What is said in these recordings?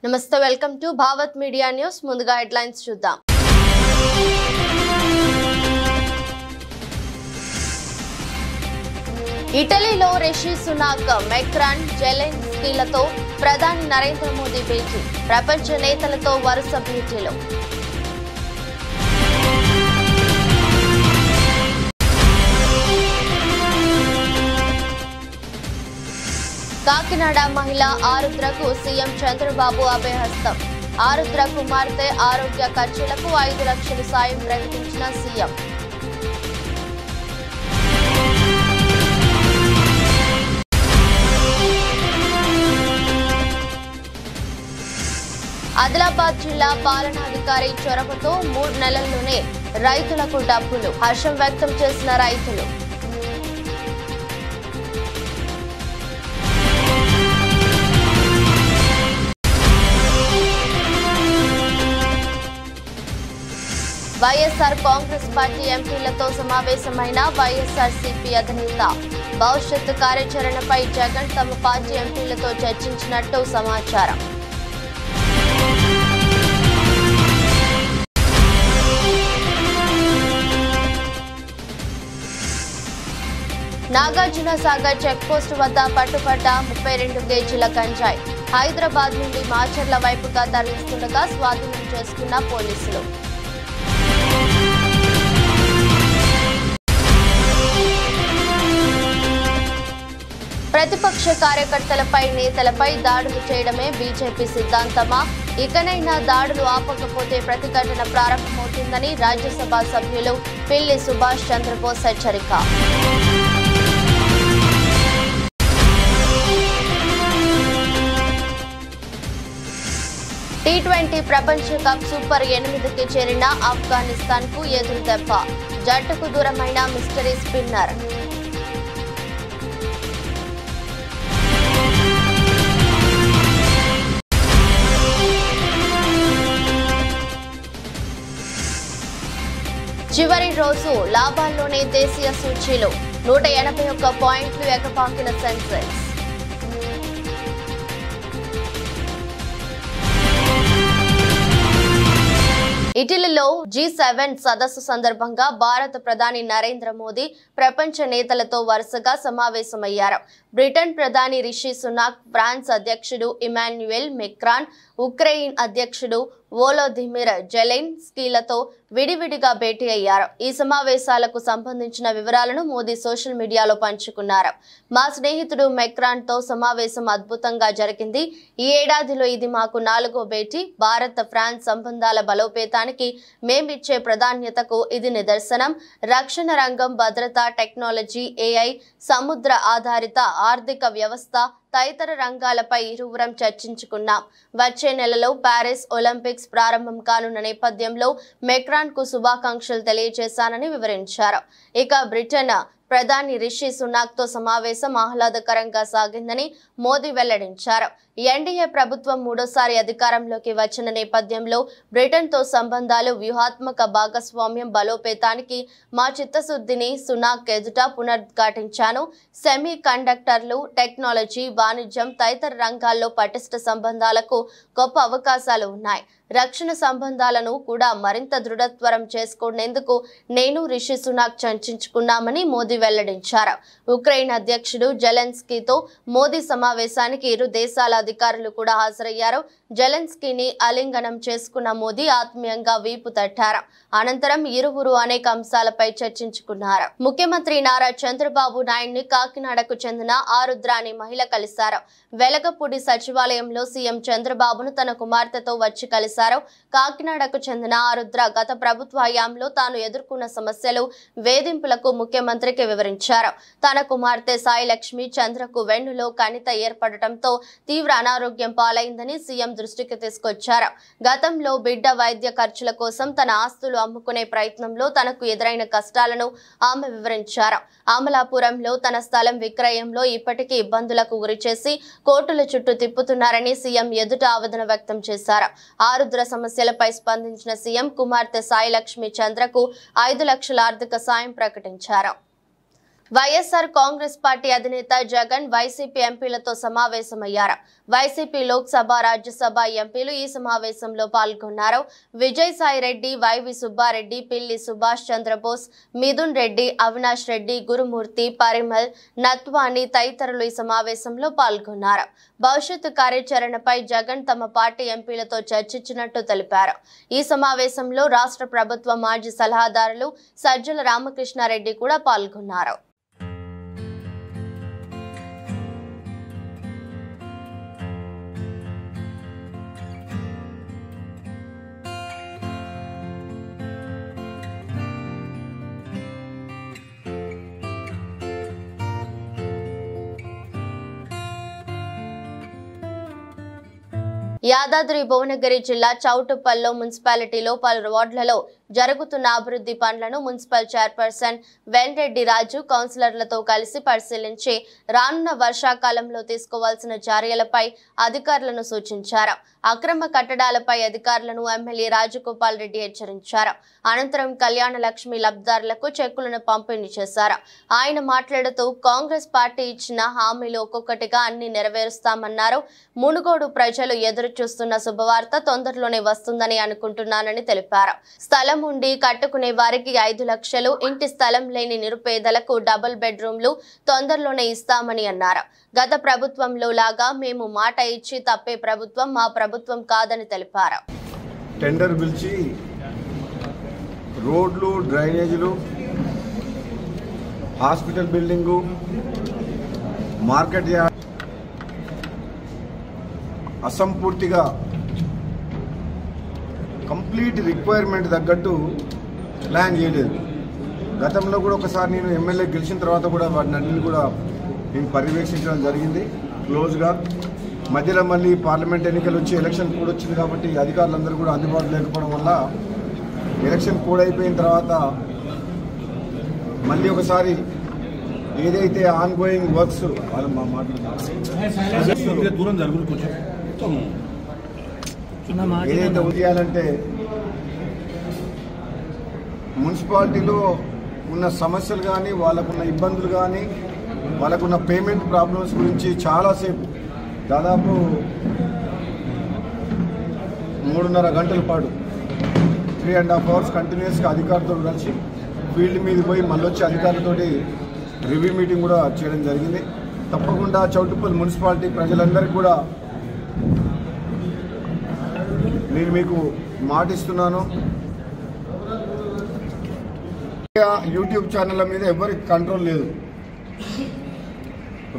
నమస్తే, welcome to Bhavat media news. ముందుగా headlines చూద్దాం. ఇటలీలో రిషి సునాక్, మెక్రాన్, జెలెన్స్కీలతో ప్రధాని నరేంద్ర మోదీ భేటీ. ప్రపంచ నేతలతో వరుస భేటీలు. కాకినాడ మహిళ ఆరుద్రకు సీఎం చంద్రబాబు అభయహస్తం. ఆరుద్ర కుమార్తె ఆరోగ్య ఖర్చులకు 5 లక్షల సాయం ప్రకటించిన సీఎం. ఆదిలాబాద్ జిల్లా పాలనాధికారి చొరవతో 3 నెలల్లోనే రైతులకు డబ్బులు. హర్షం వ్యక్తం చేసిన రైతులు. వైఎస్ఆర్ కాంగ్రెస్ పార్టీ ఎంపీలతో సమావేశమైన వైఎస్ఆర్సీపీ అధినేత. భవిష్యత్తు కార్యాచరణపై జగన్ తమ పార్టీ ఎంపీలతో చర్చించినట్టు సమాచారం. నాగార్జున సాగర్ చెక్పోస్టు వద్ద పట్టుబడ్డ 32 కేజీల గంజాయి. హైదరాబాద్ నుండి మాచర్ల వైపుగా తరలిస్తుండగా స్వాధీనం చేసుకున్న పోలీసులు. ప్రతిపక్ష కార్యకర్తలపై, నేతలపై దాడులు చేయడమే బీజేపీ సిద్ధాంతమా? ఇకనైనా దాడులు ఆపకపోతే ప్రతిఘటన ప్రారంభమవుతుందని రాజ్యసభ సభ్యులు పిల్లి సుభాష్ చంద్రబోస్ హెచ్చరిక. T20 ప్రపంచ కప్ సూపర్ 8కి చేరిన ఆఫ్ఘనిస్తాన్ కు ఎదురు దెబ్బ. జట్టుకు దూరమైన మిస్టరీ స్పిన్నర్. చివరి రోజు లాభాల్లోనే దేశీయ సూచీలు. 181 పాయింట్లు ఎగపాకిన సెన్సెక్స్. ఇటలీలో G7 సదస్సు సందర్భంగా భారత ప్రధాని నరేంద్ర మోదీ ప్రపంచ నేతలతో వరుసగా సమావేశమయ్యారు. బ్రిటన్ ప్రధాని రిషి సునాక్, ఫ్రాన్స్ అధ్యక్షుడు ఇమాన్యుయల్ మెక్రాన్, ఉక్రెయిన్ అధ్యక్షుడు వోలోదిమిర్ జెలెన్స్కీలతో విడివిడిగా భేటీ అయ్యారు. ఈ సమావేశాలకు సంబంధించిన వివరాలను మోదీ సోషల్ మీడియాలో పంచుకున్నారు. మా స్నేహితుడు మెక్రాన్ తో సమావేశం అద్భుతంగా జరిగింది. ఈ ఏడాదిలో ఇది మాకు 4వ భేటీ. భారత ఫ్రాన్స్ సంబంధాల బలోపేతానికి మేమిచ్చే ప్రాధాన్యతకు ఇది నిదర్శనం. రక్షణ రంగం, భద్రత, టెక్నాలజీ, AI, సముద్ర ఆధారిత ఆర్థిక వ్యవస్థ తదితర రంగాలపై ఇరువురం చర్చించుకున్నాం. వచ్చే నెలలో ప్యారిస్ ఒలింపిక్స్ ప్రారంభం కానున్న నేపథ్యంలో మెక్రాన్ కు శుభాకాంక్షలు తెలియజేశానని వివరించారు. ఇక బ్రిటన్ ప్రధాని రిషి సునాక్ తో సమావేశం ఆహ్లాదకరంగా సాగిందని మోదీ వెల్లడించారు. ఎన్డీఏ ప్రభుత్వం 3సారి అధికారంలోకి వచ్చిన నేపథ్యంలో బ్రిటన్ తో సంబంధాలు, వ్యూహాత్మక భాగస్వామ్యం బలోపేతానికి మా చిత్తశుద్ధిని సునాక్ ఎదుట పునరుద్ఘాటించాను. సెమీ కండక్టర్లు, టెక్నాలజీ, వాణిజ్యం తదితర రంగాల్లో పటిష్ట సంబంధాలకు గొప్ప అవకాశాలు ఉన్నాయి. రక్షణ సంబంధాలను కూడా మరింత దృఢత్వరం చేసుకునేందుకు నేను రిషి సునాక్ చర్చించుకున్నామని మోదీ వెల్లడించారు. ఉక్రెయిన్ అధ్యక్షుడు జెలెన్స్కీతో మోదీ సమావేశానికి ఇరు దేశాల అధికారులు కూడా హాజరయ్యారు. జెలెన్స్కీని ఆలింగనం చేసుకున్న మోదీ ఆత్మీయంగా వీపు తట్టారు. అనంతరం ఇరువురు అనేక అంశాలపై చర్చించుకున్నారు. ముఖ్యమంత్రి నారా చంద్రబాబు నాయుడిని కాకినాడకు చెందిన ఆరుద్ర అనే మహిళ కలిశారు. వెలగపూడి సచివాలయంలో సీఎం చంద్రబాబును తన కుమార్తెతో వచ్చి కలిశారు. కాకినాడకు చెందిన ఆరుద్ర గత ప్రభుత్వ హయాంలో తాను ఎదుర్కొన్న సమస్యలు, వేధింపులకు ముఖ్యమంత్రికి వివరించారు. తన కుమార్తె సాయి లక్ష్మి చంద్రకు వెన్నులో కణిత ఏర్పడటంతో తీవ్ర అనారోగ్యం పాలైందని సీఎం దృష్టికి తీసుకొచ్చారు. గతంలో బిడ్డ వైద్య ఖర్చుల కోసం తన ఆస్తులు అమ్ముకునే ప్రయత్నంలో తనకు ఎదురైన కష్టాలను ఆమె వివరించారు. అమలాపురంలో తన స్థలం విక్రయంలో ఇప్పటికీ ఇబ్బందులకు గురిచేసి కోర్టుల చుట్టూ తిప్పుతున్నారని సీఎం ఎదుట ఆవేదన వ్యక్తం చేశారు. ఆరుద్ర సమస్యలపై స్పందించిన సీఎం కుమార్తె సాయి లక్ష్మి చంద్రకు 5 లక్షల ఆర్థిక సాయం ప్రకటించారు. వైఎస్ఆర్ కాంగ్రెస్ పార్టీ అధినేత జగన్ వైసీపీ ఎంపీలతో సమావేశమయ్యారు. వైసీపీ లోక్సభ, రాజ్యసభ ఎంపీలు ఈ సమావేశంలో పాల్గొన్నారు. విజయసాయి రెడ్డి, వైవి సుబ్బారెడ్డి, పిల్లి సుభాష్ చంద్రబోస్, మిథున్ రెడ్డి, అవినాష్ రెడ్డి, గురుమూర్తి, పరిమల్, నత్వాని తదితరులు ఈ సమావేశంలో పాల్గొన్నారు. భవిష్యత్తు కార్యాచరణపై జగన్ తమ పార్టీ ఎంపీలతో చర్చించినట్టు తెలిపారు. ఈ సమావేశంలో రాష్ట్ర ప్రభుత్వ మాజీ సలహాదారులు సజ్జల రామకృష్ణారెడ్డి కూడా పాల్గొన్నారు. యాదాద్రి భువనగిరి జిల్లా చౌటుప్పల్లో మున్సిపాలిటీలో పలు వార్డులలో జరుగుతున్న అభివృద్ధి పనులను మున్సిపల్ చైర్పర్సన్ వెంరెడ్డి రాజు కౌన్సిలర్లతో కలిసి పరిశీలించి రానున్న వర్షాకాలంలో తీసుకోవాల్సిన చర్యలపై అధికారులను సూచించారు. అక్రమ కట్టడాలపై అధికారులను ఎమ్మెల్యే రాజగోపాల్ రెడ్డి హెచ్చరించారు. అనంతరం కళ్యాణ లక్ష్మి లబ్ధిదారులకు చెక్కులను పంపిణీ చేశారు. ఆయన మాట్లాడుతూ కాంగ్రెస్ పార్టీ ఇచ్చిన హామీలు ఒక్కొక్కటిగా అన్ని నెరవేరుస్తామన్నారు. మునుగోడు ప్రజలు ఎదురు చూస్తున్న శుభవార్త తొందరలోనే వస్తుందని అనుకుంటున్నానని తెలిపారు. స్థలం ఉండి కట్టుకునే వారికి 5 లక్షలు, ఇంటి స్థలం లేని నిరుపేదలకు డబుల్ బెడ్రూమ్లు తొందరలోనే ఇస్తామని అన్నారు. గత ప్రభుత్వంలో లాగా మేము మాట ఇచ్చి తప్పే ప్రభుత్వం మా ప్రభుత్వం కాదని తెలిపారు. టెండర్ పిలిచి రోడ్లు, డ్రైనేజీలు, హాస్పిటల్ బిల్డింగు, మార్కెట్ యార్డ్ అసంపూర్తిగా కంప్లీట్ రిక్వైర్మెంట్ తగ్గట్టు ప్లాన్ చేయలేదు. గతంలో కూడా ఒకసారి నేను ఎమ్మెల్యే గెలిచిన తర్వాత కూడా వాటిని అన్నింటినీ కూడా నేను పర్యవేక్షించడం జరిగింది క్లోజ్గా. మధ్యలో మళ్ళీ పార్లమెంట్ ఎన్నికలు వచ్చి ఎలక్షన్ కోడ్ వచ్చింది కాబట్టి అధికారులందరూ కూడా అందుబాటులో లేకపోవడం వల్ల ఎలక్షన్ కోడ్ అయిపోయిన తర్వాత మళ్ళీ ఒకసారి ఏదైతే ఆన్ గోయింగ్ వర్క్స్ వాళ్ళు మా ఏదైతే ఉదయాలంటే మున్సిపాలిటీలో ఉన్న సమస్యలు కానీ, వాళ్ళకున్న ఇబ్బందులు కానీ, వాళ్ళకున్న పేమెంట్ ప్రాబ్లమ్స్ గురించి చాలాసేపు దాదాపు 3.5 గంటల పాటు 3.5 hours కంటిన్యూస్గా అధికారులతో కలిసి ఫీల్డ్ మీద పోయి మళ్ళీ వచ్చి అధికారులతోటి రివ్యూ మీటింగ్ కూడా చేయడం జరిగింది. తప్పకుండా చౌటుప్పల్ మున్సిపాలిటీ ప్రజలందరికీ కూడా నేను మీకు మాటిస్తున్నాను. యూట్యూబ్ ఛానళ్ళ మీద ఎవరికి కంట్రోల్ లేదు.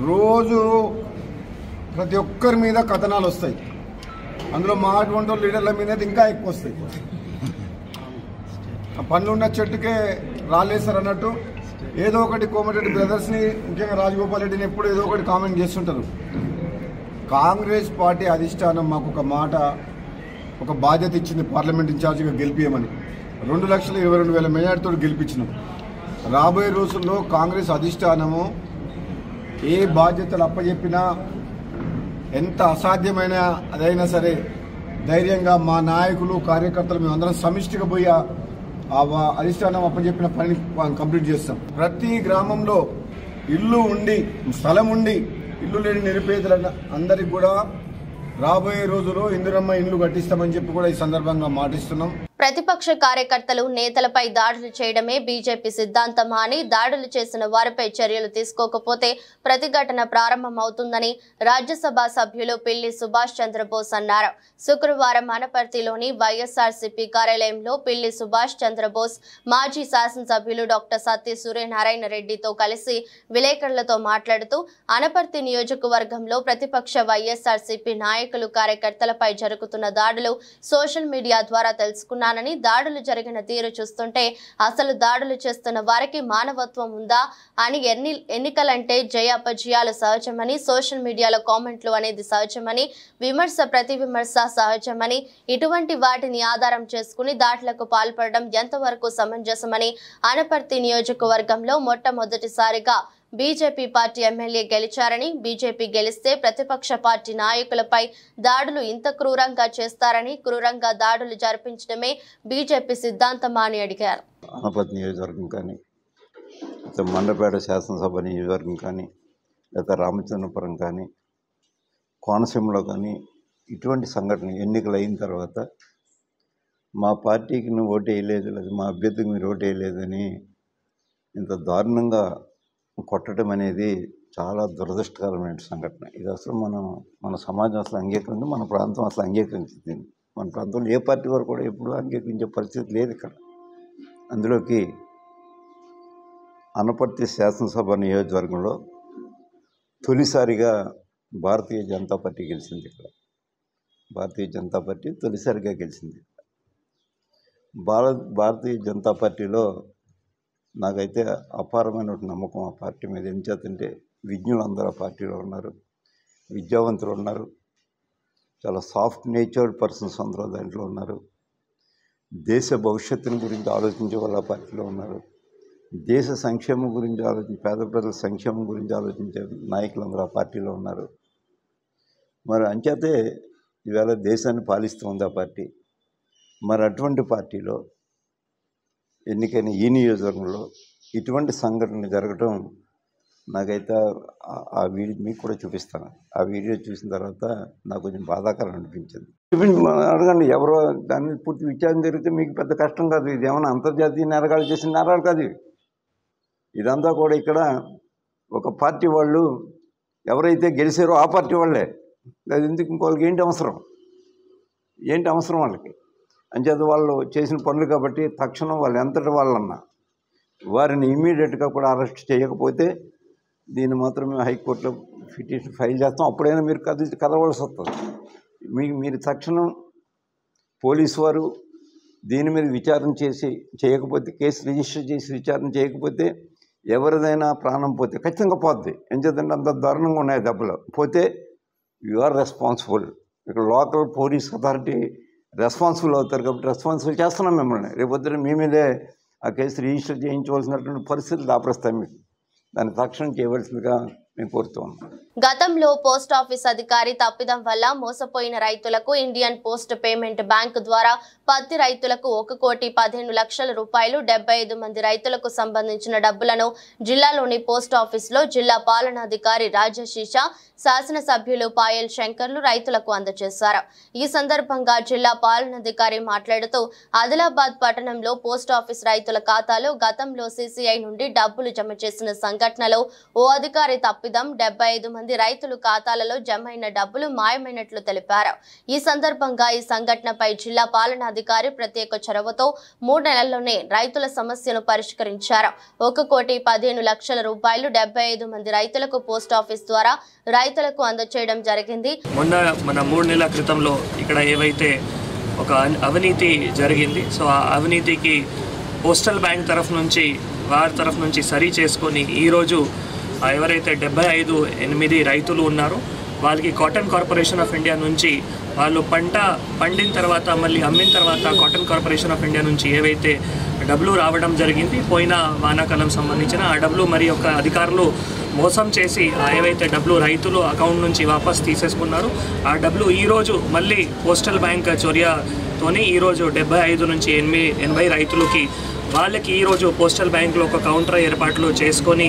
రోజు ప్రతి ఒక్కరి మీద కథనాలు వస్తాయి. అందులో మా అటువంటి లీడర్ల మీద ఇంకా ఎక్కువ వస్తాయి. పనులున్న చెట్టుకే రాలేసారు అన్నట్టు ఏదో ఒకటి కోమటిరెడ్డి బ్రదర్స్ని, ముఖ్యంగా రాజగోపాల్ రెడ్డిని ఎప్పుడు ఏదో ఒకటి కామెంట్ చేస్తుంటారు. కాంగ్రెస్ పార్టీ అధిష్టానం మాకు ఒక మాట, ఒక బాధ్యత ఇచ్చింది పార్లమెంట్ ఇన్ఛార్జిగా గెలిపియమని. 2,22,000 మెజార్టీతో గెలిపించినాం. రాబోయే రోజుల్లో కాంగ్రెస్ అధిష్టానము ఏ బాధ్యతలు అప్పచెప్పినా, ఎంత అసాధ్యమైన అదైనా సరే ధైర్యంగా మా నాయకులు, కార్యకర్తలు మేమందరం సమిష్టిగా పోయి అధిష్టానం అప్పచెప్పిన పనిని కంప్లీట్ చేస్తాం. ప్రతి గ్రామంలో ఇల్లు ఉండి, స్థలం ఉండి, ఇల్లు లేని నిరుపేదల అందరికి కూడా రాబోయే రోజుల్లో ఇందిరమ్మ ఇల్లు కట్టిస్తామని చెప్పి కూడా ఈ సందర్భంగా మాటిస్తున్నాం. ప్రతిపక్ష కార్యకర్తలు, నేతలపై దాడులు చేయడమే బీజేపీ సిద్ధాంతమా అని, దాడులు చేసిన వారిపై చర్యలు తీసుకోకపోతే ప్రతిఘటన ప్రారంభమవుతుందని రాజ్యసభ సభ్యులు పిల్లి సుభాష్ చంద్రబోస్ అన్నారు. శుక్రవారం అనపర్తిలోని వైఎస్ఆర్సీపీ కార్యాలయంలో పిల్లి సుభాష్ చంద్రబోస్ మాజీ శాసనసభ్యులు డాక్టర్ సత్య సూర్యనారాయణ రెడ్డితో కలిసి విలేకరులతో మాట్లాడుతూ, అనపర్తి నియోజకవర్గంలో ప్రతిపక్ష వైఎస్ఆర్సీపీ నాయకులు, కార్యకర్తలపై జరుగుతున్న దాడులు సోషల్ మీడియా ద్వారా తెలుసుకున్నారు. దాడులు జరిగిన తీరు చూస్తుంటే అసలు దాడులు చేస్తున్న వారికి మానవత్వం ఉందా అని, ఎన్నికలంటే జయాపజయాలు సహజమని, సోషల్ మీడియాలో కామెంట్లు అనేది సహజమని, విమర్శ ప్రతి విమర్శ సహజమని, ఇటువంటి వాటిని ఆధారం చేసుకుని దాడులకు పాల్పడడం ఎంతవరకు సమంజసమని, అనపర్తి నియోజకవర్గంలో మొట్టమొదటిసారిగా బీజేపీ పార్టీ ఎమ్మెల్యే గెలిచారని, బీజేపీ గెలిస్తే ప్రతిపక్ష పార్టీ నాయకులపై దాడులు ఇంత క్రూరంగా చేస్తారని, క్రూరంగా దాడులు జరిపించడమే బీజేపీ సిద్ధాంతమా అని అడిగారు. అనపర్తి నియోజకవర్గం కానీ మండపేట శాసనసభ నియోజకవర్గం కానీ, లేదా రామచంద్రపురం కానీ, కోనసీమలో కానీ ఇటువంటి సంఘటన ఎన్నికలు అయిన తర్వాత మా పార్టీకి నువ్వు ఓటు వేయలేదు, లేదా మా అభ్యర్థికి మీరు ఓటు వేయలేదని ఇంత దారుణంగా కొట్టడం అనేది చాలా దురదృష్టకరమైన సంఘటన. ఇది అసలు మన సమాజం అసలు అంగీకరించి, మన ప్రాంతం అసలు అంగీకరించింది. మన ప్రాంతంలో ఏ పార్టీ వారు కూడా ఎప్పుడు అంగీకరించే పరిస్థితి లేదు ఇక్కడ. అందులోకి అనపర్తి శాసనసభ నియోజకవర్గంలో తొలిసారిగా భారతీయ జనతా పార్టీ గెలిచింది. ఇక్కడ భారతీయ జనతా పార్టీ తొలిసారిగా గెలిచింది. భారతీయ జనతా పార్టీలో నాకైతే అపారమైన నమ్మకం ఆ పార్టీ మీద. ఏం చేతంటే విజ్ఞులు అందరూ ఆ పార్టీలో ఉన్నారు, విద్యావంతులు ఉన్నారు, చాలా సాఫ్ట్ నేచర్డ్ పర్సన్స్ అందరూ దాంట్లో ఉన్నారు. దేశ భవిష్యత్తుని గురించి ఆలోచించే వాళ్ళు ఆ పార్టీలో ఉన్నారు. దేశ సంక్షేమం గురించి పేద ప్రజల సంక్షేమం గురించి ఆలోచించే నాయకులందరూ ఆ పార్టీలో ఉన్నారు. మరి అంచేతే ఈవేళ దేశాన్ని పాలిస్తుంది ఆ పార్టీ. మరి అటువంటి పార్టీలో ఎన్నికైన ఈ నియోజకవర్గంలో ఇటువంటి సంఘటన జరగటం నాకైతే ఆ వీడియో మీకు కూడా చూపిస్తాను. ఆ వీడియో చూసిన తర్వాత నాకు కొంచెం బాధాకరం అనిపించింది. అడగండి, ఎవరో దాని పూర్తి విచారణ జరిగితే మీకు పెద్ద కష్టం కాదు. ఇది ఏమైనా అంతర్జాతీయ నేరగాళ్ళు చేసిన నేరాలు కాదు. ఇదంతా కూడా ఇక్కడ ఒక పార్టీ వాళ్ళు ఎవరైతే గెలిచారో ఆ పార్టీ వాళ్ళే. అది ఎందుకు ఇంకోళ్ళకి ఏంటి అవసరం వాళ్ళకి? అంచేత వాళ్ళు చేసిన పనులు కాబట్టి తక్షణం వాళ్ళు ఎంతటి వాళ్ళన్నా వారిని ఇమ్మీడియట్గా కూడా అరెస్ట్ చేయకపోతే దీన్ని మాత్రం మేము హైకోర్టులో పిటిషన్ ఫైల్ చేస్తాం. అప్పుడైనా మీరు కదవలసి వస్తుంది. మీరు తక్షణం పోలీసు వారు దీని మీద విచారణ చేయకపోతే, కేసు రిజిస్టర్ చేసి విచారణ చేయకపోతే ఎవరిదైనా ప్రాణం పోతే ఖచ్చితంగా పోద్ది. ఏం చేద్దంటే అంత దారుణంగా ఉన్నాయి దెబ్బలు. పోతే యు ఆర్ రెస్పాన్సిబుల్. ఇక్కడ లోకల్ పోలీస్ అథారిటీ రెస్పాన్సిబుల్ అవుతారు కాబట్టి రెస్పాన్సిబుల్ చేస్తున్నాం మిమ్మల్ని. రేపొద్దున మీ మీదే ఆ కేసు రిజిస్టర్ చేయించవలసినటువంటి పరిస్థితులు దాపరిస్తాయి. మీకు దాన్ని తక్షణం చేయవలసిందిగా మేము కోరుతూ ఉన్నాం. గతంలో పోస్ట్ ఆఫీస్ అధికారి తప్పిదం వల్ల మోసపోయిన రైతులకు ఇండియన్ పోస్ట్ పేమెంట్ బ్యాంక్ ద్వారా పత్తి రైతులకు 1,15,00,000 రూపాయలు 75 మంది రైతులకు సంబంధించిన డబ్బులను జిల్లాలోని పోస్ట్ ఆఫీసులో జిల్లా పాలనాధికారి రాజశీష, శాసనసభ్యులు పాయల్ శంకర్లు రైతులకు అందజేశారు. ఈ సందర్భంగా జిల్లా పాలనాధికారి మాట్లాడుతూ ఆదిలాబాద్ పట్టణంలో పోస్ట్ ఆఫీస్ రైతుల ఖాతాలో గతంలో CCI నుండి డబ్బులు జమ చేసిన సంఘటనలో ఓ అధికారి తప్పిదం 75 మంది రైతులు ఖాతాలలో జమైన డబ్బులు మాయమైనట్లు తెలిపారు. ఈ సందర్భంగా ఈ సంఘటనపై జిల్లా పాలనాధికారి ప్రత్యేక చొరవతో 3 నెలల్లోనే రైతుల సమస్యను పరిష్కరించారు. 1,15,00,000 రూపాయలు 75 మంది రైతులకు పోస్ట్ ఆఫీస్ ద్వారా రైతులకు అందజేయడం జరిగింది. మన 3 నెలల క్రితంలో ఇక్కడ ఏవైతే ఒక అవినీతి జరిగింది, సో ఆ అవినీతికి పోస్టల్ బ్యాంక్ వారి తరఫు నుంచి సరి చేసుకొని ఈరోజు ఎవరైతే 75 రైతులు ఉన్నారో వాళ్ళకి కాటన్ కార్పొరేషన్ ఆఫ్ ఇండియా నుంచి వాళ్ళు పంట పండిన తర్వాత మళ్ళీ అమ్మిన తర్వాత కాటన్ కార్పొరేషన్ ఆఫ్ ఇండియా నుంచి ఏవైతే డబ్బులు రావడం జరిగింది పోయిన వానాకాలం సంబంధించిన ఆ డబ్బులు మరి యొక్క అధికారులు మోసం చేసి ఏవైతే డబ్బులు రైతులు అకౌంట్ నుంచి వాపస్ తీసేసుకున్నారు ఆ డబ్బులు ఈరోజు మళ్ళీ పోస్టల్ బ్యాంక్ చొర్యతోని ఈరోజు 75 నుంచి 80 రైతులకి వాళ్ళకి ఈరోజు పోస్టల్ బ్యాంకులో ఒక కౌంటర్ ఏర్పాట్లు చేసుకొని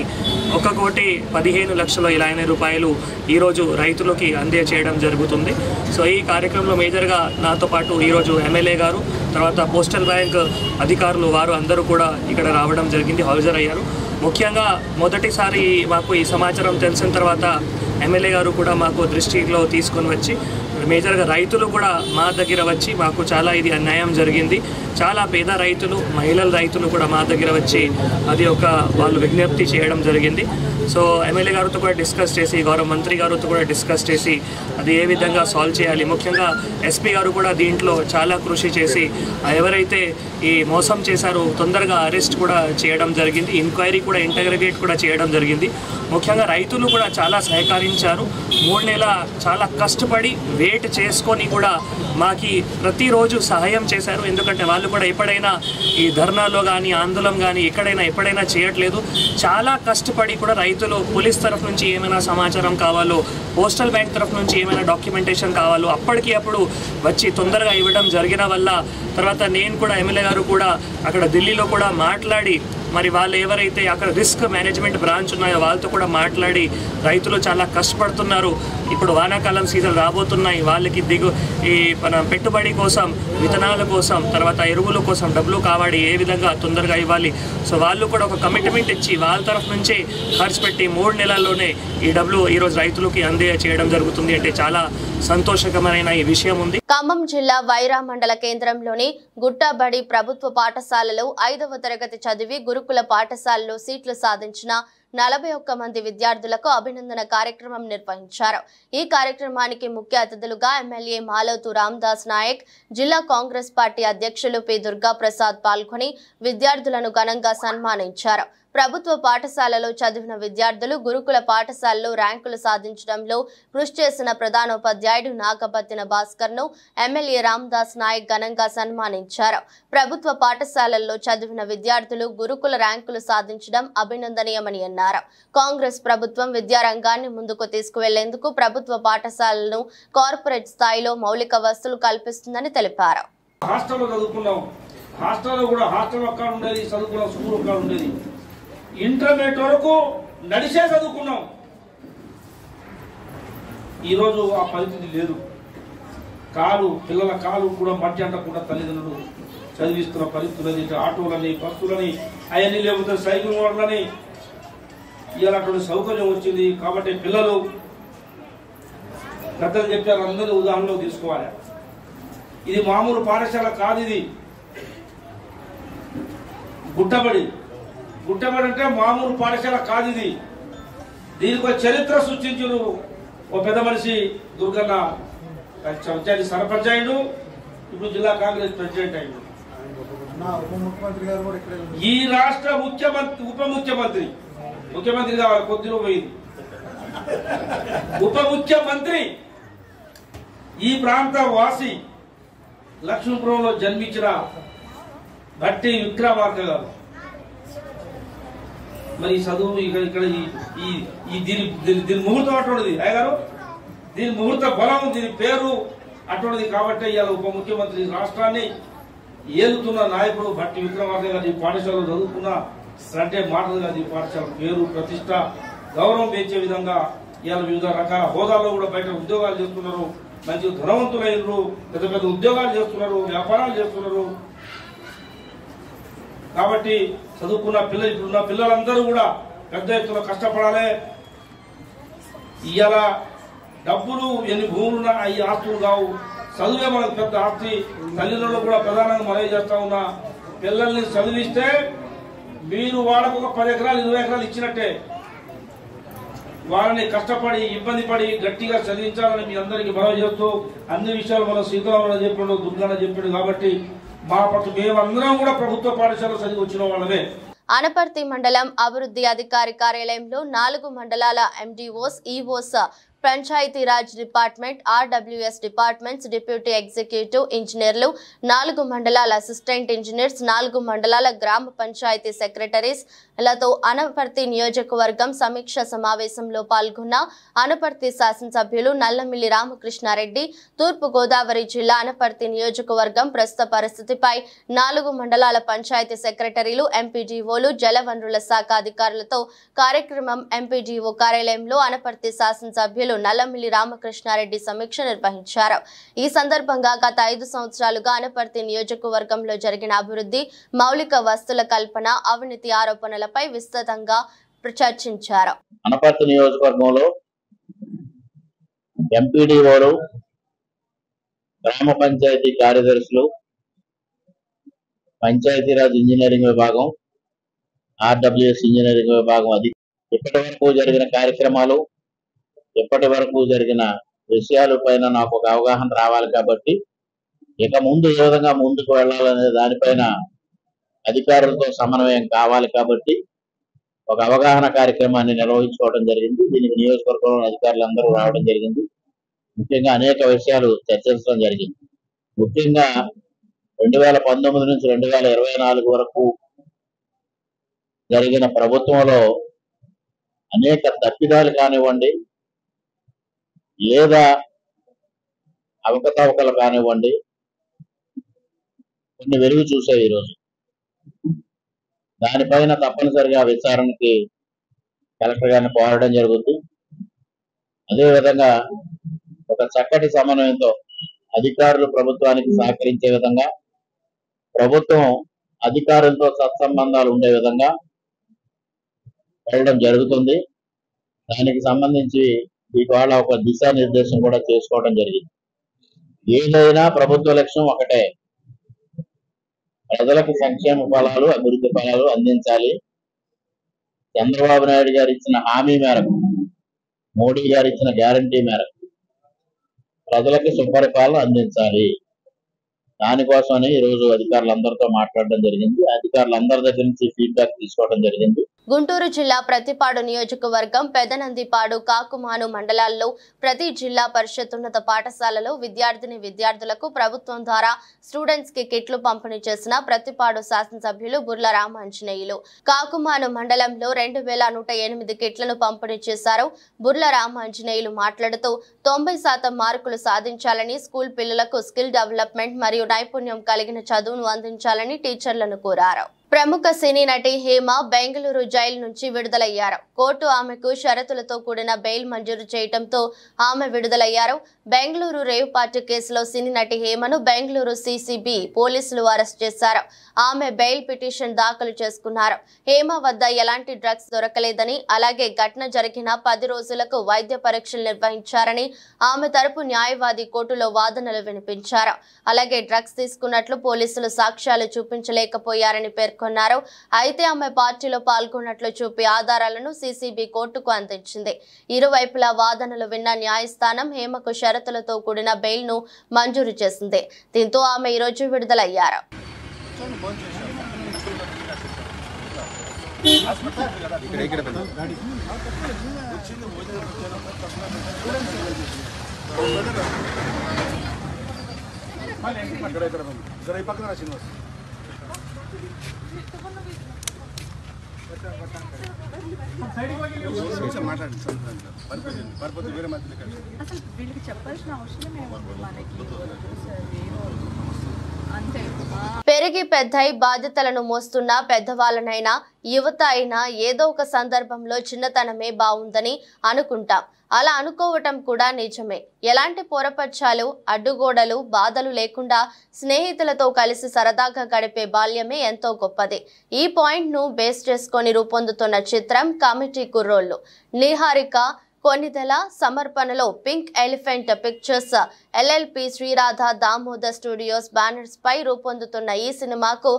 1,15,20,000 రూపాయలు ఈరోజు రైతులకి అందజేయడం జరుగుతుంది. సో ఈ కార్యక్రమంలో మేజర్గా నాతో పాటు ఈరోజు ఎమ్మెల్యే గారు, తర్వాత పోస్టల్ బ్యాంక్ అధికారులు వారు అందరూ కూడా ఇక్కడ రావడం జరిగింది, హాజరయ్యారు. ముఖ్యంగా మొదటిసారి మాకు ఈ సమాచారం తెలిసిన తర్వాత ఎమ్మెల్యే గారు కూడా మాకు దృష్టిలో తీసుకొని వచ్చి మేజర్గా రైతులు కూడా మా దగ్గర వచ్చి మాకు చాలా ఇది అన్యాయం జరిగింది, చాలా పేద రైతులు మహిళల రైతులు కూడా మా దగ్గర వచ్చి అది వాళ్ళు విజ్ఞప్తి చేయడం జరిగింది. సో ఎమ్మెల్యే గారితో కూడా డిస్కస్ చేసి గౌరవ మంత్రి గారితో కూడా డిస్కస్ చేసి అది ఏ విధంగా సాల్వ్ చేయాలి, ముఖ్యంగా ఎస్పీ గారు కూడా దీంట్లో చాలా కృషి చేసి ఎవరైతే ఈ మోసం చేశారో తొందరగా అరెస్ట్ కూడా చేయడం జరిగింది, ఎంక్వైరీ కూడా ఇంటగ్రేట్ కూడా చేయడం జరిగింది. ముఖ్యంగా రైతులు కూడా చాలా సహకరించారు. 3 నెలల చాలా కష్టపడి వెయిట్ చేసుకొని కూడా మాకి ప్రతిరోజు సహాయం చేశారు. ఎందుకంటే వాళ్ళు కూడా ఎప్పుడైనా ఈ ధర్నాలో కానీ ఆందోళన కానీ ఎప్పుడైనా చేయట్లేదు. చాలా కష్టపడి కూడా రైతులు పోలీస్ తరఫు నుంచి ఏమైనా సమాచారం కావాలో, పోస్టల్ బ్యాంక్ తరఫు నుంచి ఏమైనా డాక్యుమెంటేషన్ కావాలో అప్పటికి అప్పుడు వచ్చి తొందరగా ఇవ్వడం జరిగిన వల్ల తర్వాత నేను కూడా ఎమ్మెల్యే గారు కూడా అక్కడ ఢిల్లీలో కూడా మాట్లాడి మరి వాళ్ళు ఎవరైతే అక్కడ రిస్క్ మేనేజ్మెంట్ బ్రాంచ్ ఉన్నాయో వాళ్ళతో కూడా మాట్లాడి రైతులు చాలా కష్టపడుతున్నారు. ఇప్పుడు వానాకాలం సీజన్ రాబోతున్నాయి, వాళ్ళకి ఈ మన పెట్టుబడి కోసం, విత్తనాల కోసం, తర్వాత ఎరువుల కోసం డబ్బులు కావాలి, ఏ విధంగా తొందరగా ఇవ్వాలి. సో వాళ్ళు కూడా ఒక కమిట్మెంట్ ఇచ్చి వాళ్ళ తరఫు నుంచే ఖర్చు పెట్టి 3 నెలల్లోనే ఈ డబ్బులు ఈరోజు రైతులకి చేయడం జరుగుతుంది. అంటే చాలా సంతోషకరమైన ఈ విషయం ఉంది. ఖమ్మం జిల్లా వైరా మండల కేంద్రంలోని గుట్టబడి ప్రభుత్వ పాఠశాలలో 5వ తరగతి చదివి గురుకుల పాఠశాలలో సీట్లు సాధించిన 41 మంది విద్యార్థులకు అభినందన కార్యక్రమం నిర్వహించారు. ఈ కార్యక్రమానికి ముఖ్య అతిథులుగా ఎమ్మెల్యే మాలోతు రామదాస్ నాయక్, జిల్లా కాంగ్రెస్ పార్టీ అధ్యక్షులు పి దుర్గా ప్రసాద్ పాల్గొని విద్యార్థులను ఘనంగా సన్మానించారు. ప్రభుత్వ పాఠశాలలో చదివిన విద్యార్థులు గురుకుల పాఠశాలలో ర్యాంకులు సాధించడంలో కృషి చేసిన ప్రధానోపాధ్యాయుడు నాగపత్తిన భాస్కర్ను ఎమ్మెల్యే రామదాస్ నాయక్ ఘనంగా సన్మానించారు. ప్రభుత్వ పాఠశాలల్లో చదివిన విద్యార్థులు గురుకుల ర్యాంకులు సాధించడం అభినందనీయమని అన్నారు. కాంగ్రెస్ ప్రభుత్వం విద్యారంగాన్ని ముందుకు తీసుకువెళ్లేందుకు ప్రభుత్వ పాఠశాలలను కార్పొరేట్ స్థాయిలో మౌలిక వసతులు కల్పిస్తుందని తెలిపారు. ఇంటర్మీడియట్ వరకు నడిచే చదువుకున్నాం. ఈరోజు ఆ పరిస్థితి లేదు. పిల్లల కాలు కూడా మధ్య అంటకుండా తల్లిదండ్రులు చదివిస్తున్న పరిస్థితులని, ఆటోలని, బస్సులని, అవన్నీ లేకపోతే సైకిల్ మోడలని ఇలాంటి సౌకర్యం వచ్చింది. కాబట్టి పిల్లలు పెద్దలు చెప్పారు, అందరూ ఉదాహరణలో తీసుకోవాలి. ఇది మామూలు పాఠశాల కాదు, ఇది గుట్టబడి అంటే మామూలు పాఠశాల కాదు. ఇది దీనికి ఒక చరిత్ర సృష్టించు ఓ పెద్ద మనిషి దుర్గన్న పంచాయతీ సర్పంచ్ అయ్యిండు, ఇప్పుడు జిల్లా కాంగ్రెస్ ప్రెసిడెంట్ అయ్యిండు. ఈ రాష్ట్ర ఉప ముఖ్యమంత్రి కావాలి, కొద్దిలో పోయింది ఉప ముఖ్యమంత్రి. ఈ ప్రాంత వాసి లక్ష్మీపురంలో జన్మించిన భట్టి విక్రమార్క గారు. మరి చదువు ఇక్కడ దీని ముహూర్తం అటువంటిది అయ్యగారు, దీని ముహూర్త బలం, దీని పేరు అటువంటిది. కాబట్టి ఇవాళ ఉప ముఖ్యమంత్రి రాష్ట్రాన్ని ఏలుతున్న నాయకుడు భట్టి విక్రమార్క గారు ఈ పాఠశాలలో చదువుకున్న అంటే మాటలు కాదు. ఈ పాఠశాల పేరు, ప్రతిష్ట, గౌరవం పెంచే విధంగా ఇవాళ వివిధ రకాల హోదాల్లో కూడా బయట ఉద్యోగాలు చేస్తున్నారు. మంచి ధనవంతులైనరు, పెద్ద పెద్ద ఉద్యోగాలు చేస్తున్నారు, వ్యాపారాలు చేస్తున్నారు. కాబట్టి చదువుకున్న ఇప్పుడున్న పిల్లలందరూ కూడా పెద్ద ఎత్తున కష్టపడాలి. ఇవాళ డబ్బులు ఎన్ని భూములున్నా ఈ ఆస్తులు కావు, చదువే మనకు పెద్ద ఆస్తి. తల్లిదండ్రులు కూడా ప్రధానంగా మనవి చేస్తా ఉన్నా, పిల్లల్ని చదివిస్తే మీరు వాళ్ళకు ఒక 10 ఎకరాలు 20 ఎకరాలు ఇచ్చినట్టే. వాళ్ళని కష్టపడి ఇబ్బంది పడి గట్టిగా చదివించాలని మీ అందరికీ మనవి చేస్తూ, అన్ని విషయాలు మనం సీతారామరావు చెప్పాడు, దుర్గాన చెప్పాడు. కాబట్టి మా పట్టు మేమందరం కూడా ప్రభుత్వ పాఠశాల చదివి వచ్చిన వాళ్ళమే. అనపర్తి మండలం అభివృద్ధి అధికారి కార్యాలయంలో 4 మండలాల ఎండీఓస్, EOs, Panchayati Raj department, RWS departments, deputy executive ఇంజనీర్లు, 4 మండలాల అసిస్టెంట్ ఇంజనీర్స్, 4 మండలాల గ్రామ పంచాయతీ సెక్రటరీస్ లతో అనపర్తి నియోజకవర్గం సమీక్ష సమావేశంలో పాల్గొన్న అనపర్తి శాసనసభ్యులు నల్లమిల్లి రామకృష్ణారెడ్డి తూర్పు గోదావరి జిల్లా అనపర్తి నియోజకవర్గం ప్రస్తుత పరిస్థితిపై 4 మండలాల పంచాయతీ సెక్రటరీలు, ఎంపీడీఓలు, జలవనరుల శాఖ అధికారులతో కార్యక్రమం ఎంపీడీఓ కార్యాలయంలో అనపర్తి శాసనసభ్యులు నల్లమిల్లి రామకృష్ణారెడ్డి సమీక్ష నిర్వహించారు. ఈ సందర్భంగా గత 5 సంవత్సరాలుగా అనపర్తి నియోజకవర్గంలో జరిగిన అభివృద్ధి, మౌలిక వస్తువుల కల్పన, అవినీతి ఆరోపణలపై విస్తృతంగా చర్చించారు. అనపర్తి నియోజకవర్గంలో ఎంపీడీఓలు, గ్రామ పంచాయతీ కార్యదర్శులు, పంచాయతీరాజ్ ఇంజనీరింగ్ విభాగం, ఆర్డబ్ల్యూఎస్ ఇంజనీరింగ్ విభాగం ఇప్పటి వరకు జరిగిన కార్యక్రమాలు, ఇప్పటి వరకు జరిగిన విషయాల పైన నాకు ఒక అవగాహన రావాలి. కాబట్టి ఇక ముందు ఏ విధంగా ముందుకు వెళ్ళాలనే దానిపైన అధికారులతో సమన్వయం కావాలి. కాబట్టి ఒక అవగాహన కార్యక్రమాన్ని నిర్వహించుకోవడం జరిగింది. దీనికి నియోజకవర్గంలో అధికారులందరూ రావడం జరిగింది. ముఖ్యంగా అనేక విషయాలు చర్చించడం జరిగింది. ముఖ్యంగా 2019 నుంచి 2024 వరకు జరిగిన ప్రభుత్వంలో అనేక తప్పిదాలు కానివ్వండి, లేదా అవకతవకలు కానివ్వండి, కొన్ని వెలుగు చూసాయి. ఈరోజు దానిపైన తప్పనిసరిగా విచారణకి కలెక్టర్ గారిని కోరడం జరుగుతుంది. అదేవిధంగా ఒక చక్కటి సమన్వయంతో అధికారులు ప్రభుత్వానికి సహకరించే విధంగా, ప్రభుత్వం అధికారులతో సత్సంబంధాలు ఉండే విధంగా వెళ్ళడం జరుగుతుంది. దానికి సంబంధించి ఇవాళ ఒక దిశానిర్దేశం కూడా చేసుకోవడం జరిగింది. ఏదైనా ప్రభుత్వ లక్ష్యం ఒకటే, ప్రజలకు సంక్షేమ ఫలాలు, అభివృద్ధి ఫలాలు అందించాలి. చంద్రబాబు నాయుడు గారు ఇచ్చిన హామీ మేరకు, మోడీ గారు ఇచ్చిన గ్యారంటీ మేరకు ప్రజలకు సుపరిపాలన అందించాలి. దానికోసమని ఈరోజు అధికారులందరితో మాట్లాడడం జరిగింది. అధికారులందరి దగ్గర నుంచి ఫీడ్బ్యాక్ తీసుకోవడం జరిగింది. గుంటూరు జిల్లా ప్రతిపాడు నియోజకవర్గం పెదనందిపాడు, కాకుమాను మండలాల్లో ప్రతి జిల్లా పరిషత్ ఉన్నత పాఠశాలలో విద్యార్థులకు ప్రభుత్వం ద్వారా స్టూడెంట్స్ కి కిట్లు పంపిణీ చేసిన ప్రతిపాడు శాసనసభ్యులు బుర్ల రామాంజనేయులు కాకుమాను మండలంలో 2108 కిట్లను పంపిణీ చేశారు. బుర్ల రామాంజనేయులు మాట్లాడుతూ 90% మార్కులు సాధించాలని, స్కూల్ పిల్లలకు స్కిల్ డెవలప్మెంట్ మరియు నైపుణ్యం కలిగిన చదువును అందించాలని టీచర్లను కోరారు. ప్రముఖ సినీ నటి హేమ బెంగళూరు జైలు నుంచి విడుదలయ్యారు. కోర్టు ఆమెకు షరతులతో కూడిన బెయిల్ మంజూరు చేయడంతో ఆమె విడుదలయ్యారు. బెంగళూరు రేవ్ పార్టీ కేసులో సినీ నటి హేమను బెంగళూరు సిసిబి పోలీసులు అరెస్ట్ చేశారు. ఆమె బెయిల్ పిటిషన్ దాఖలు చేసుకున్నారు. హేమ వద్ద ఎలాంటి డ్రగ్స్ దొరకలేదని, అలాగే ఘటన జరిగిన 10 రోజులకు వైద్య పరీక్షలు నిర్వహించారని ఆమె తరపు న్యాయవాది కోర్టులో వాదనలు వినిపించారు. అలాగే డ్రగ్స్ తీసుకున్నట్లు పోలీసులు సాక్ష్యాలు చూపించలేకపోయారని పేర్కొన్నారు. అయితే ఆమె పార్టీలో పాల్గొన్నట్లు చూపి ఆధారాలను సిసిబి కోర్టుకు అందించింది. ఇరువైపులా వాదనలు విన్న న్యాయస్థానం హేమకు షరతులతో కూడిన బెయిల్ ను మంజూరు చేసింది. దీంతో ఆమె ఈ రోజు విడుదలయ్యారు. అసలు వీళ్ళకి చెప్పాల్సిన అవసరం మనకి అంతే. పెరిగి పెద్దై బాధ్యతలను మోస్తున్న పెద్దవాళ్ళనైనా యువత అయినా ఏదో ఒక సందర్భంలో చిన్నతనమే బాగుందని అనుకుంటాం. అలా అనుకోవటం కూడా నిజమే. ఎలాంటి పొరపచ్చాలు, అడ్డుగోడలు, బాధలు లేకుండా స్నేహితులతో కలిసి సరదాగా గడిపే బాల్యమే ఎంతో గొప్పది. ఈ పాయింట్ ను బేస్ చేసుకొని రూపొందుతున్న చిత్రం కమిటీ కుర్రోళ్ళు. నిహారిక కొన్నిదెల సమర్పణలో pink elephant pictures, LLP, Sri Radha, Damodar studios banners పై రూపొందుతున్న ఈ సినిమాకు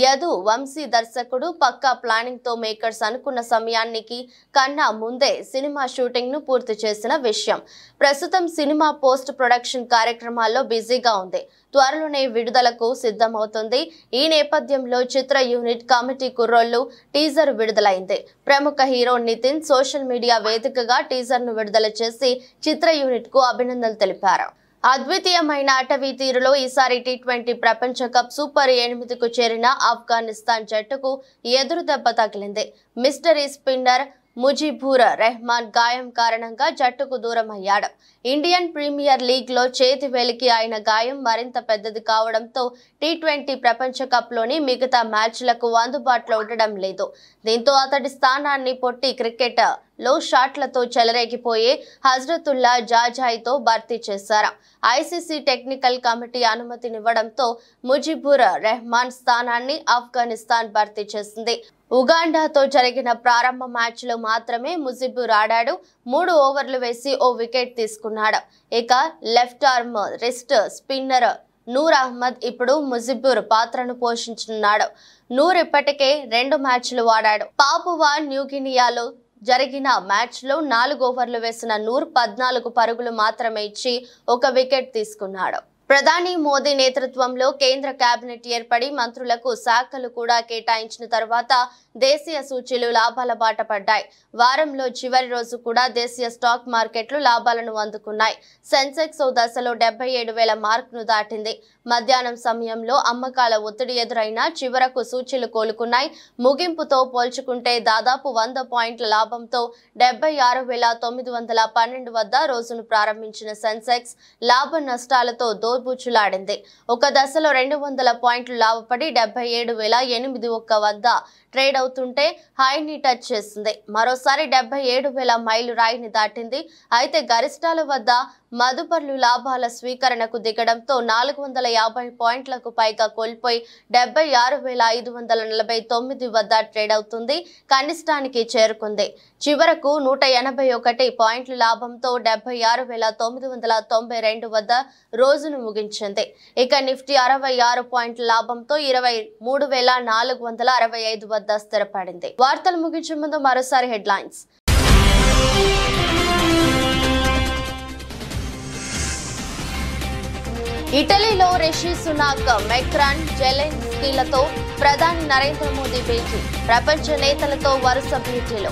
యదు వంశీ దర్శకుడు. పక్కా ప్లానింగ్ తో మేకర్స్ అనుకున్న సమయానికి కన్నా ముందే సినిమా షూటింగ్ ను పూర్తి చేసిన విషయం. ప్రస్తుతం సినిమా పోస్ట్ ప్రొడక్షన్ కార్యక్రమాల్లో బిజీగా ఉంది. త్వరలోనే విడుదలకు సిద్ధమవుతుంది. ఈ నేపథ్యంలో చిత్ర యూనిట్ కమిటీ కుర్రోళ్ళు టీజర్ విడుదలైంది. ప్రముఖ హీరో నితిన్ సోషల్ మీడియా వేదికగా టీజర్ ను విడుదల చేసి చిత్ర యూనిట్ కు అభినందనలు తెలిపారు. అద్వితీయమైన అటవీ తీరులో ఈసారి టీ20 ప్రపంచ కప్ సూపర్ 8కు చేరిన ఆఫ్ఘనిస్తాన్ జట్టుకు ఎదురు దెబ్బ తగిలింది. మిస్టరీ స్పిన్నర్ ముజిబుర్ రెహమాన్ గాయం కారణంగా జట్టుకు దూరం అయ్యాడు. ఇండియన్ ప్రీమియర్ లీగ్ లో చేతి వేలికి ఆయన గాయం మరింత పెద్దది కావడంతో టీ20 ప్రపంచ కప్ లోని మిగతా మ్యాచ్లకు అందుబాటులో ఉండడం లేదు. దీంతో అతడి స్థానాన్ని పొట్టి క్రికెట్ లో షాట్లతో చెలరేగిపోయే హజ్రతుల్లా జాజాయితో భర్తీ చేశారు. ఐసీసీ టెక్నికల్ కమిటీ అనుమతినివ్వడంతో ముజిబుర్ రెహమాన్ స్థానాన్ని ఆఫ్ఘనిస్తాన్ భర్తీ చేసింది. ఉగాండాతో జరిగిన ప్రారంభ మ్యాచ్ లో మాత్రమే ముజిబుర్ ఆడాడు. 3 ఓవర్లు వేసి ఓ వికెట్ తీసుకున్నాడు. ఇక left arm wrist spinner Noor Ahmad ఇప్పుడు ముజిబుర్ పాత్రను పోషించనున్నాడు. నూర్ ఇప్పటికే 2 మ్యాచ్లు ఆడాడు. పాపువా న్యూగినియాలో జరిగిన మ్యాచ్ లో 4 ఓవర్లు వేసిన నూర్ 14 పరుగులు మాత్రమే ఇచ్చి 1 వికెట్ తీసుకున్నాడు. ప్రధాని మోదీ నేతృత్వంలో కేంద్ర కేబినెట్ ఏర్పడి మంత్రులకు శాఖలు కూడా కేటాయించిన తర్వాత దేశీయ సూచీలు లాభాల బాట పడ్డాయి. వారంలో చివరి రోజు కూడా దేశీయ స్టాక్ మార్కెట్లు లాభాలను అందుకున్నాయి. సెన్సెక్స్ ఓ దశలో 77,000 మార్కును దాటింది. మధ్యాహ్నం సమయంలో అమ్మకాల ఒత్తిడి ఎదురైనా చివరకు సూచీలు కోలుకున్నాయి. ముగింపుతో పోల్చుకుంటే దాదాపు 100 పాయింట్ల లాభంతో 76,912 వద్ద రోజును ప్రారంభించిన సెన్సెక్స్ లాభ నష్టాలతో దోబూచులాడింది. ఒక దశలో 200 పాయింట్లు లాభపడి 77,081 వద్ద ట్రేడ్ అవుతుంటే హైని టచ్ చేసింది. మరోసారి 77,000 మైలురాయిని దాటింది. అయితే గరిష్టాల వద్ద మదుపర్లు లాభాల స్వీకరణకు దిగడంతో 450 పాయింట్లకు పైగా కోల్పోయి 76,549 వద్ద ట్రేడ్ అవుతుంది. కనిష్టానికి చేరుకుంది. చివరకు 181 పాయింట్ల లాభంతో 76,992 వద్ద రోజును ముగించింది. ఇక నిఫ్టీ 66 పాయింట్ల లాభంతో 23,465 వద్ద స్థిరపడింది. వార్తలు ముగించే ముందు మరోసారి హెడ్లైన్స్. ఇటలీలో రిషి సునాక్, మెక్రాన్, జెలెన్స్కీలతో ప్రధాని నరేంద్ర మోదీ భేటీ. ప్రపంచ నేతలతో వరుస భేటీలు.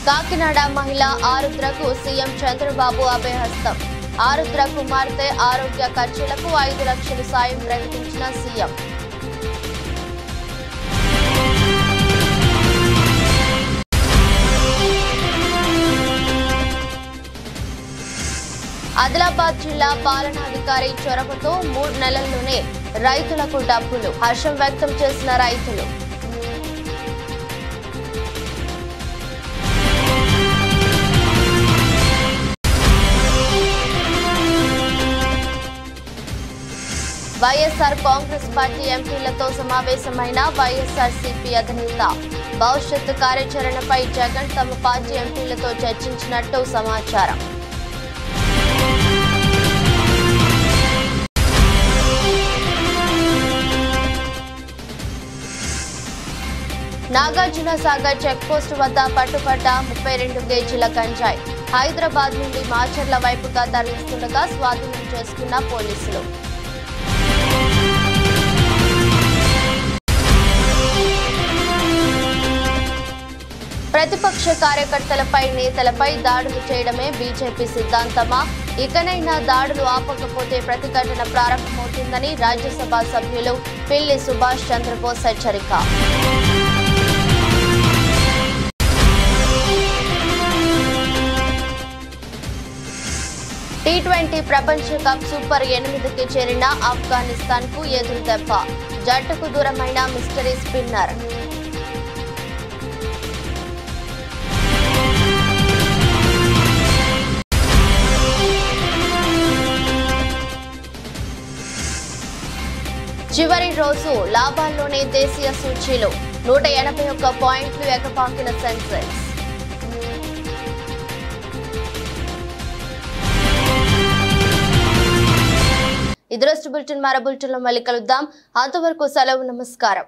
కాకినాడ మహిళ ఆరుద్రకు సీఎం చంద్రబాబు అభయహస్తం. ఆరుద్ర కుమార్తె ఆరోగ్య ఖర్చులకు 5 లక్షల సాయం ప్రకటించిన సీఎం. ఆదిలాబాద్ జిల్లా పాలనాధికారి చొరవతో 3 నెలల్లోనే రైతులకు డబ్బులు. హర్షం వ్యక్తం చేసిన రైతులు. వైఎస్ఆర్ కాంగ్రెస్ పార్టీ ఎంపీలతో సమావేశమైన వైఎస్ఆర్సీపీ అధినేత. భవిష్యత్తు కార్యాచరణపై జగన్ తమ పార్టీ ఎంపీలతో చర్చించినట్టు సమాచారం. నాగార్జున సాగర్ చెక్పోస్టు వద్ద పట్టుబడ్డ 32 కేజీల గంజాయి. హైదరాబాద్ నుండి మాచర్ల వైపుగా తరలిస్తుండగా స్వాధీనం చేసుకున్న పోలీసులు. ప్రతిపక్ష కార్యకర్తలపై, నేతలపై దాడులు చేయడమే బీజేపీ సిద్ధాంతమా? ఇకనైనా దాడులు ఆపకపోతే ప్రతిఘటన ప్రారంభమవుతుందని రాజ్యసభ సభ్యులు పిల్లి సుభాష్ చంద్రబోస్ హెచ్చరిక. T20 ప్రపంచ కప్ సూపర్ 8కి చేరిన ఆఫ్ఘనిస్తాన్ కు ఎదురు దెబ్బ. జట్టుకు దూరమైన మిస్టరీ స్పిన్నర్. చివరి రోజు లాభాల్లోనే దేశీయ సూచీలు. 181 పాయింట్లు ఎగపాకిన సెన్సెక్స్. ఇది రోజు బులెటిన్. మరో బులెటిన్లో మళ్ళీ కలుద్దాం. అంతవరకు సెలవు. నమస్కారం.